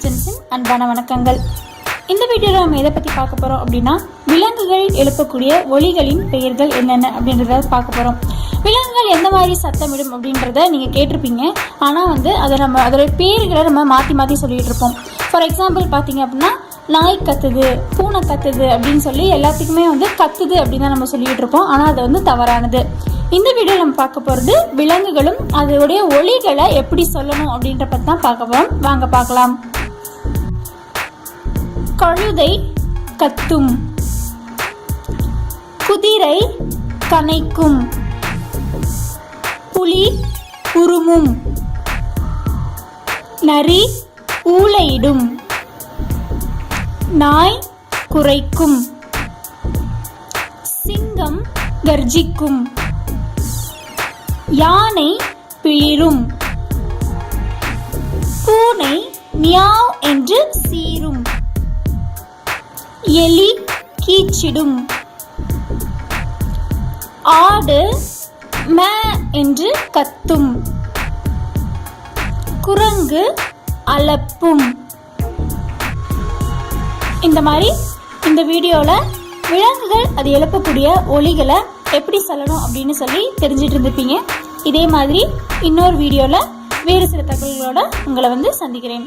கிச்சன்ஸின் அன்பான வணக்கங்கள். இந்த வீடியோவில் நம்ம எதை பற்றி பார்க்க போகிறோம் அப்படின்னா, விலங்குகள் எழுப்பக்கூடிய ஒலிகளின் பெயர்கள் என்னென்ன அப்படின்றத பார்க்க போகிறோம். விலங்குகள் எந்த மாதிரி சத்தமிடும் அப்படின்றத நீங்கள் கேட்டிருப்பீங்க. ஆனால் அதோட பேர்களை நம்ம மாற்றி மாற்றி சொல்லிகிட்டு இருப்போம். ஃபார் எக்ஸாம்பிள் பார்த்தீங்க அப்படின்னா, நாய் கத்துது, பூனை கத்துது அப்படின்னு சொல்லி எல்லாத்துக்குமே கத்துது அப்படின்னு தான் நம்ம சொல்லிகிட்டு இருப்போம். ஆனால் அது தவறானது. இந்த வீடியோ நம்ம பார்க்க போகிறது விலங்குகளும் அதோடைய ஒலிகளை எப்படி சொல்லணும் அப்படின்ற பற்றி தான் பார்க்க போகிறோம். வாங்க பார்க்கலாம். கழுதை கத்தும், குதிரை கனைக்கும், புலி உருமும், நரி ஊளையிடும், நாய் குரைக்கும், சிங்கம் கர்ஜிக்கும், யானை பிளிரும், பூனை மியாவ் என்று சீரும், எலி கீச்சிடும், ஆடு மே என்று கத்தும், குரங்கு அலப்பும். இந்த வீடியோவில் விலங்குகள் அது எழுப்பக்கூடிய ஒலிகளை எப்படி சொல்லணும் அப்படின்னு சொல்லி தெரிஞ்சிட்டு இருந்திருப்பீங்க. இதே மாதிரி இன்னொரு வீடியோவில் வேறு சில தகவல்களோட உங்களை சந்திக்கிறேன்.